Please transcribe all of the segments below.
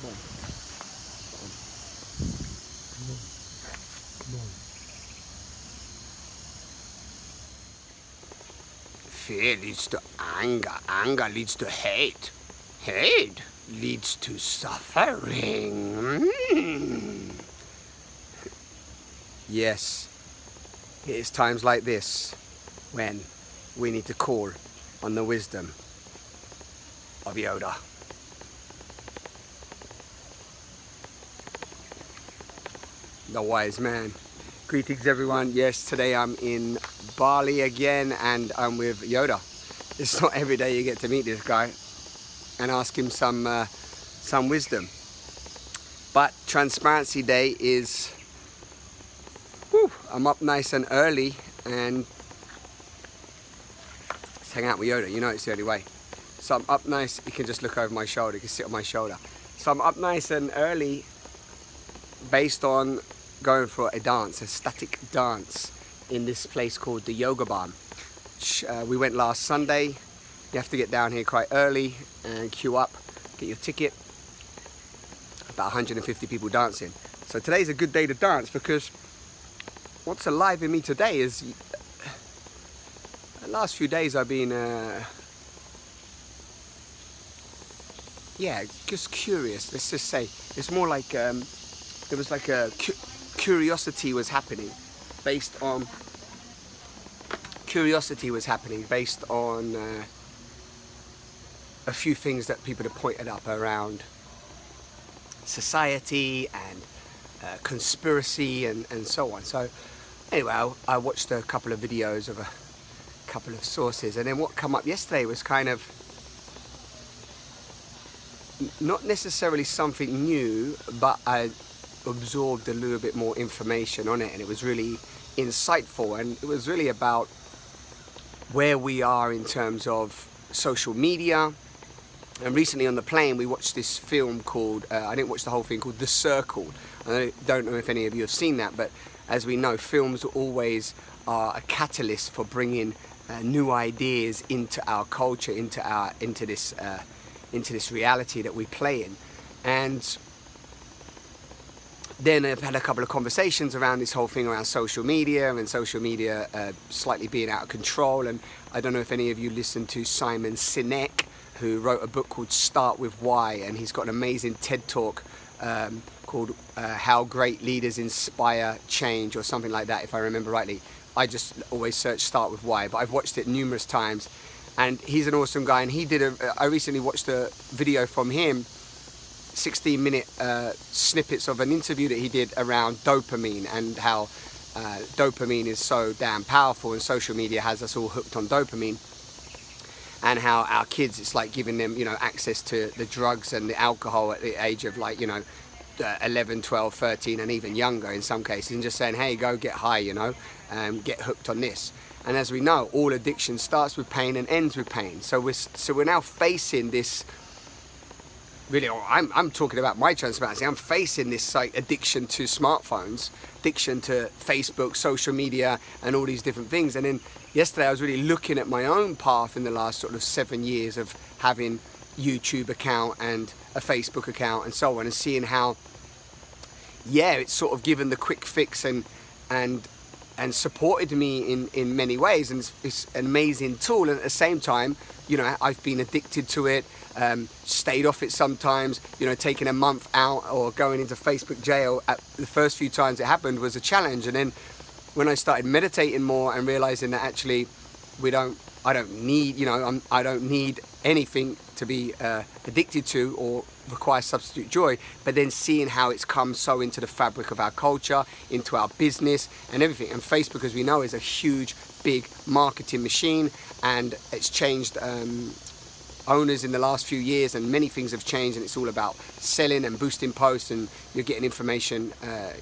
Come on. Come on. Fear leads to anger. Anger leads to hate. Hate leads to suffering. Yes, it is times like this when we need to call on the wisdom of Yoda. The wise man. Greetings everyone. Yes, today I'm in Bali again and I'm with Yoda. It's not every day you get to meet this guy and ask him some wisdom. But Transparency Day is, I'm up nice and early and let's hang out with Yoda. You know it's the only way. So I'm up nice, you can just look over my shoulder, you can sit on my shoulder. So I'm up nice and early based on going for a dance, a static dance in this place called the Yoga Barn. We went last Sunday. You have to get down here quite early and queue up, get your ticket. About 150 people dancing. So today's a good day to dance because what's alive in me today is the last few days I've been just curious. Let's just say it's more like there was like a curiosity was happening based on a few things that people have pointed up around society and conspiracy and so on. So anyway, I watched a couple of videos of a couple of sources, and then what came up yesterday was kind of not necessarily something new, but I absorbed a little bit more information on it, and it was really insightful, and it was really about where we are in terms of social media. And recently on the plane we watched this film called, I didn't watch the whole thing, called The Circle. I don't know if any of you have seen that, but as we know, films always are a catalyst for bringing new ideas into our culture, into this reality that we play in. And then I've had a couple of conversations around this whole thing around social media and social media slightly being out of control. And I don't know if any of you listened to Sinek, who wrote a book called Start With Why, and he's got an amazing TED Talk called How Great Leaders Inspire Change, or something like that, if I remember rightly. I just always search Start With Why, but I've watched it numerous times, and he's an awesome guy. And I recently watched a video from him, 16-minute snippets of an interview that he did around dopamine, and how dopamine is so damn powerful, and social media has us all hooked on dopamine. And how our kids, it's like giving them, access to the drugs and the alcohol at the age of 11, 12, 13, and even younger in some cases, and just saying, hey, go get high, get hooked on this. And as we know, all addiction starts with pain and ends with pain. So we're now facing this, really, I'm talking about my transparency, I'm facing this addiction to smartphones, addiction to Facebook, social media, and all these different things. And then yesterday I was really looking at my own path in the last sort of 7 years of having YouTube account and a Facebook account and so on, and seeing how, it's sort of given the quick fix and supported me in many ways, and it's an amazing tool. And at the same time, I've been addicted to it, stayed off it sometimes, taking a month out or going into Facebook jail. At the first few times it happened was a challenge, and then when I started meditating more and realizing that actually I don't need anything to be addicted to or require substitute joy, but then seeing how it's come so into the fabric of our culture, into our business and everything. And Facebook, as we know, is a huge, big marketing machine, and it's changed owners in the last few years, and many things have changed, and it's all about selling and boosting posts, and you're getting information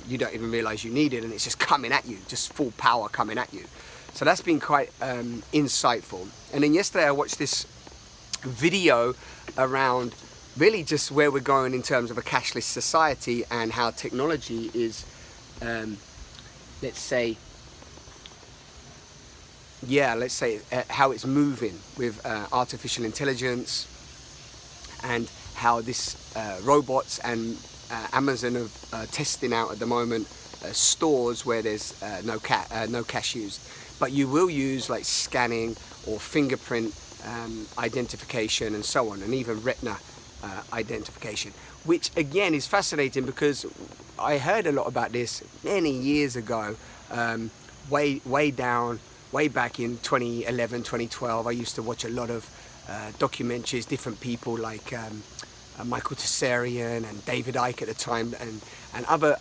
you don't even realize you needed, and it's just coming at you, just full power coming at you. So that's been quite insightful. And then yesterday I watched this video around really just where we're going in terms of a cashless society, and how technology is, let's say how it's moving with artificial intelligence, and how this robots and Amazon are testing out at the moment stores where there's no cash used, but you will use like scanning or fingerprint identification and so on, and even retina identification, which again is fascinating because I heard a lot about this many years ago, way back in 2011, 2012. I used to watch a lot of documentaries, different people like Michael Tessarian and David Icke at the time, and other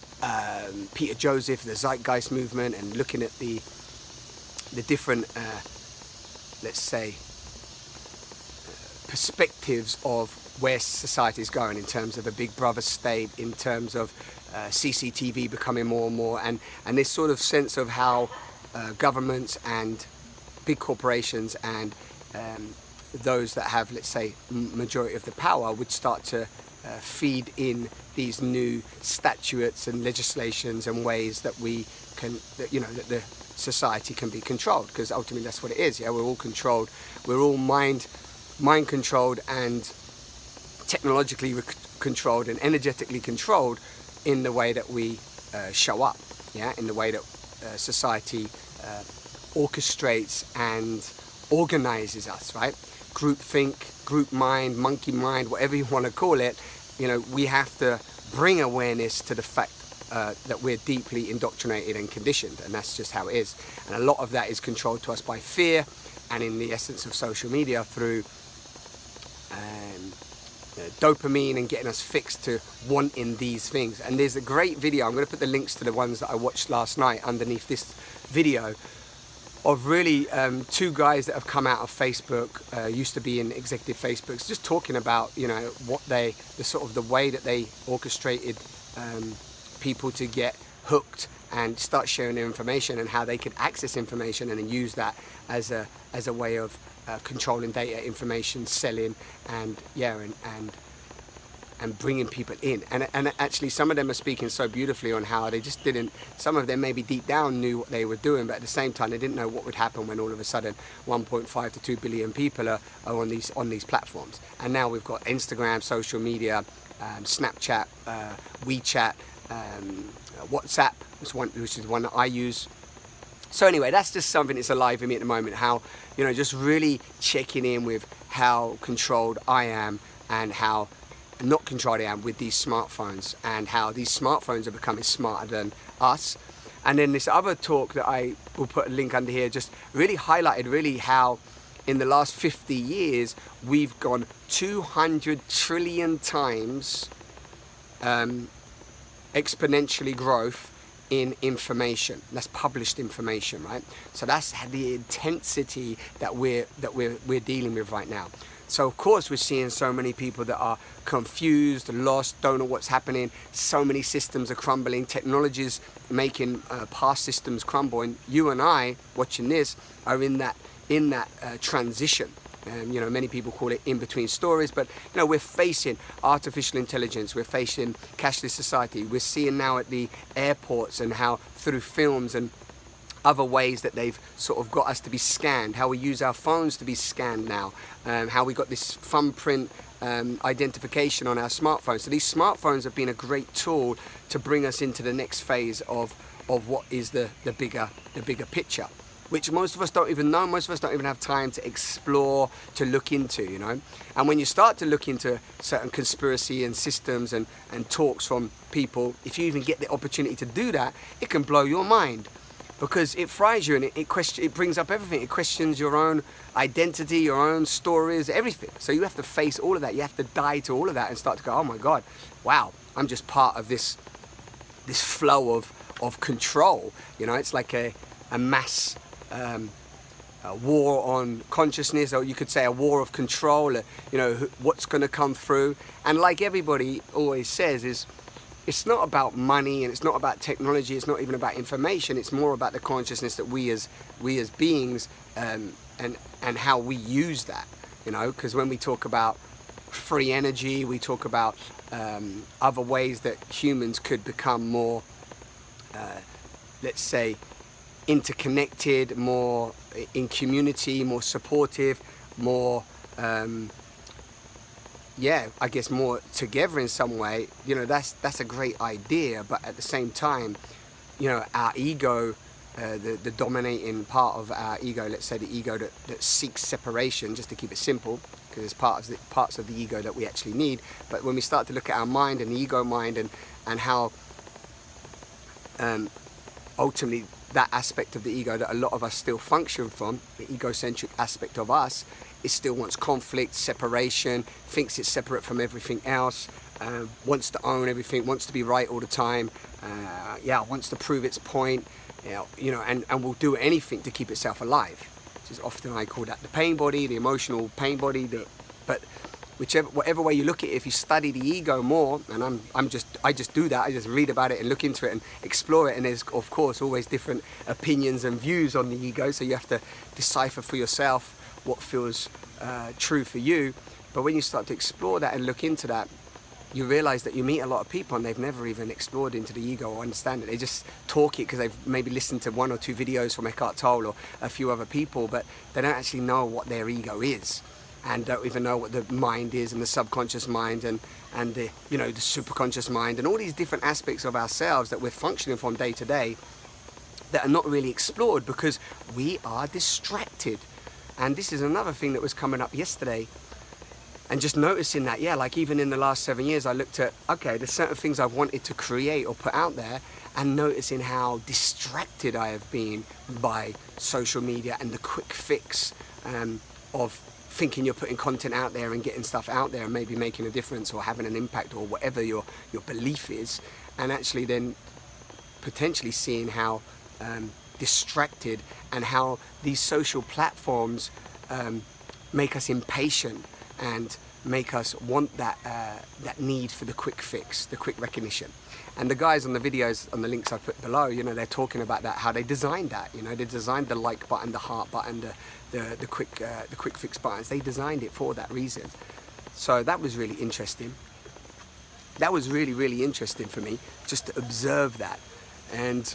Peter Joseph, the Zeitgeist movement, and looking at the different, let's say, perspectives of where society is going in terms of a big brother state, in terms of CCTV becoming more and more, and this sort of sense of how governments and big corporations and those that have, let's say, majority of the power would start to feed in these new statutes and legislations and ways that we can, that the society can be controlled, because ultimately that's what it is. Yeah, we're all controlled. We're all mind controlled and technologically controlled and energetically controlled in the way that we show up. Yeah, in the way that society orchestrates and organizes us, right? Group think, group mind, monkey mind, whatever you want to call it. We have to bring awareness to the fact that we're deeply indoctrinated and conditioned, and that's just how it is. And a lot of that is controlled to us by fear, and in the essence of social media through dopamine and getting us fixed to wanting these things. And there's a great video, I'm going to put the links to the ones that I watched last night underneath this video, of really two guys that have come out of Facebook, used to be in executive Facebooks, just talking about what the way that they orchestrated people to get hooked and start sharing their information, and how they could access information and then use that as a way of controlling data, information, selling, and bringing people in. And actually some of them are speaking so beautifully on how they just didn't, some of them maybe deep down knew what they were doing, but at the same time they didn't know what would happen when all of a sudden 1.5 to 2 billion people are on these platforms. And now we've got Instagram, social media, Snapchat, WeChat, WhatsApp, which is the one that I use. So anyway, that's just something that's alive in me at the moment, how, just really checking in with how controlled I am and how not controlled I am with these smartphones, and how these smartphones are becoming smarter than us. And then this other talk that I will put a link under here just really highlighted really how in the last 50 years we've gone 200 trillion times exponentially growth in information. That's published information, right? So that's the intensity that we're dealing with right now. So of course we're seeing so many people that are confused, lost, don't know what's happening. So many systems are crumbling. Technology's making past systems crumble, and you and I watching this are in that transition. Many people call it in between stories, but we're facing artificial intelligence, we're facing cashless society. We're seeing now at the airports and how through films and other ways that they've sort of got us to be scanned, how we use our phones to be scanned now, how we got this thumbprint identification on our smartphones. So these smartphones have been a great tool to bring us into the next phase of what is the bigger picture, which most of us don't even know, most of us don't even have time to explore, to look into, And when you start to look into certain conspiracy and systems and talks from people, if you even get the opportunity to do that, it can blow your mind, because it fries you and it brings up everything. It questions your own identity, your own stories, everything. So you have to face all of that. You have to die to all of that and start to go, oh my God, wow, I'm just part of this flow of control. It's like a mass a war on consciousness, or you could say a war of control, what's going to come through. And like everybody always says, it's not about money and it's not about technology, it's not even about information, it's more about the consciousness that we as beings and how we use that, because when we talk about free energy, we talk about other ways that humans could become more, let's say, interconnected, more in community, more supportive, more yeah, I guess more together in some way, you know, that's a great idea. But at the same time, you know, our ego, the dominating part of our ego, let's say the ego that seeks separation, just to keep it simple, because there's parts of the ego that we actually need. But when we start to look at our mind and the ego mind, and how ultimately that aspect of the ego that a lot of us still function from, the egocentric aspect of us, it still wants conflict, separation, thinks it's separate from everything else, wants to own everything, wants to be right all the time, wants to prove its point, you know, and will do anything to keep itself alive. Which is often, I call that the pain body, the emotional pain body. But whatever way you look at it, if you study the ego more, and I just do that, I just read about it and look into it and explore it, and there's of course always different opinions and views on the ego, so you have to decipher for yourself what feels true for you. But when you start to explore that and look into that, you realize that you meet a lot of people and they've never even explored into the ego or understand it. They just talk it because they've maybe listened to 1 or 2 videos from Eckhart Tolle or a few other people, but they don't actually know what their ego is, and don't even know what the mind is, and the subconscious mind, and the, you know, the superconscious mind, and all these different aspects of ourselves that we're functioning from day to day that are not really explored because we are distracted. And this is another thing that was coming up yesterday, and just noticing that, yeah, like even in the last 7 years, I looked at, okay, there's certain things I've wanted to create or put out there, and noticing how distracted I have been by social media and the quick fix of thinking you're putting content out there and getting stuff out there and maybe making a difference or having an impact or whatever your belief is, and actually then potentially seeing how distracted and how these social platforms make us impatient and make us want that need for the quick fix, the quick recognition. And the guys on the videos, on the links I put below, you know, they're talking about that, how they designed that. You know, they designed the like button, the heart button, the quick fix buttons. They designed it for that reason. So that was really interesting. That was really, really interesting for me, just to observe that. And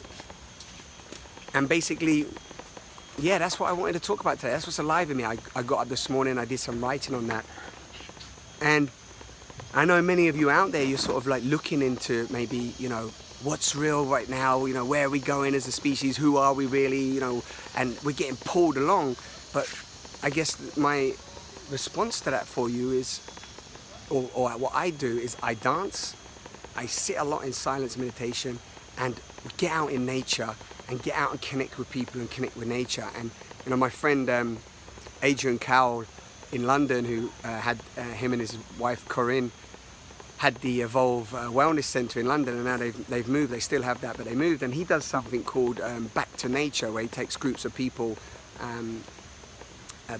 basically, yeah, that's what I wanted to talk about today. That's what's alive in me. I got up this morning, I did some writing on that. And I know many of you out there, you're sort of like looking into maybe, you know, what's real right now, you know, where are we going as a species, who are we really, you know, and we're getting pulled along. But I guess my response to that for you is, or what I do is I dance, I sit a lot in silence meditation, and get out in nature and get out and connect with people and connect with nature. And, you know, my friend Adrian Cowell in London, who had him and his wife Corinne had the Evolve Wellness Centre in London, and now they've moved. They still have that, but they moved. And he does something called Back to Nature, where he takes groups of people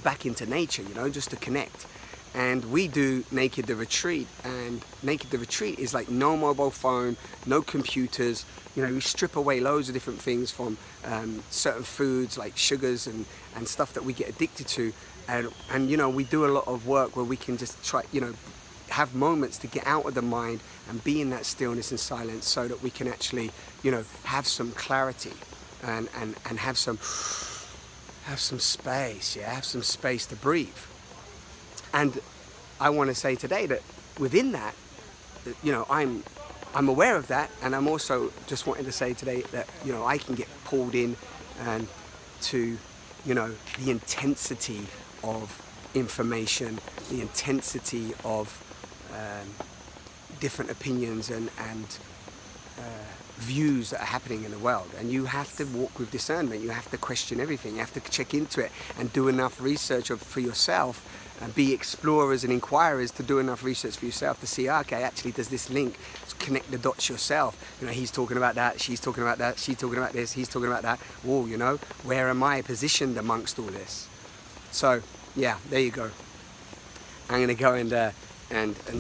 back into nature, you know, just to connect. And we do Naked the Retreat, and Naked the Retreat is like no mobile phone, no computers. You know, we strip away loads of different things from certain foods like sugars and stuff that we get addicted to. And you know, we do a lot of work where we can just try, you know, have moments to get out of the mind and be in that stillness and silence, so that we can actually, you know, have some clarity and have some space, yeah, have some space to breathe. And I want to say today that within that, you know, I'm aware of that, and I'm also just wanting to say today that, you know, I can get pulled in and to, you know, the intensity of information, the intensity of different opinions and views that are happening in the world. And you have to walk with discernment. You have to question everything. You have to check into it and do enough research for yourself, and be explorers and inquirers to do enough research for yourself to see, okay, actually, does this link? Connect the dots yourself. You know, he's talking about that, she's talking about that, she's talking about this, he's talking about that. Whoa, you know, where am I positioned amongst all this? So yeah, there you go. I'm gonna go and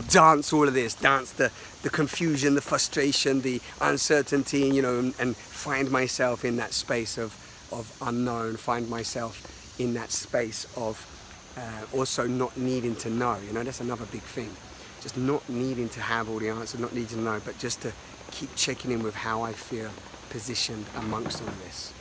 dance all of this, dance the confusion, the frustration, the uncertainty, you know, and find myself in that space of unknown, find myself in that space of also not needing to know. You know, that's another big thing. Just not needing to have all the answers, not needing to know, but just to keep checking in with how I feel positioned amongst all this.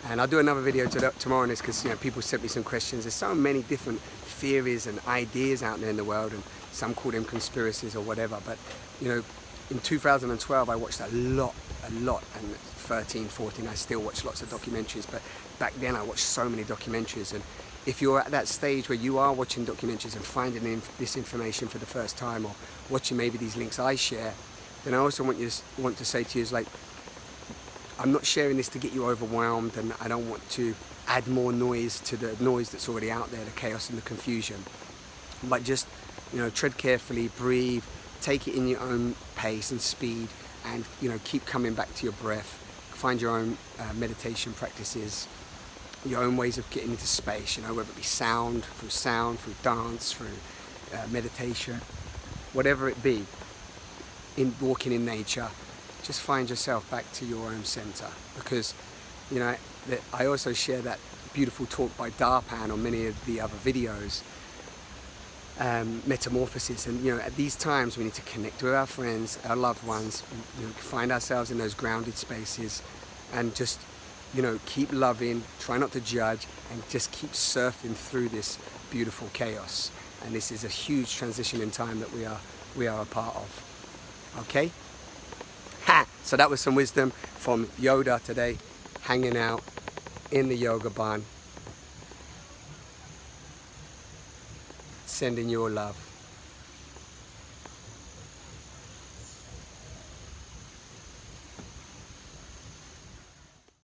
And I'll do another video tomorrow on this, because people sent me some questions. There's so many different theories and ideas out there in the world, and some call them conspiracies or whatever. But in 2012 I watched a lot, and 13, 14 I still watch lots of documentaries, but back then I watched so many documentaries. And if you're at that stage where you are watching documentaries and finding this information for the first time, or watching maybe these links I share, then I also want to say to you is, like, I'm not sharing this to get you overwhelmed, and I don't want to add more noise to the noise that's already out there, the chaos and the confusion. But just, tread carefully, breathe, take it in your own pace and speed, and, keep coming back to your breath. Find your own meditation practices, your own ways of getting into space, whether it be sound, through dance, through meditation, whatever it be, in walking in nature. Just find yourself back to your own center, because I also share that beautiful talk by Darpan on many of the other videos, Metamorphosis. And at these times we need to connect with our friends, our loved ones, find ourselves in those grounded spaces, and just keep loving, try not to judge, and just keep surfing through this beautiful chaos. And this is a huge transition in time that we are a part of. Okay? So that was some wisdom from Yoda today, hanging out in the yoga barn, sending your love.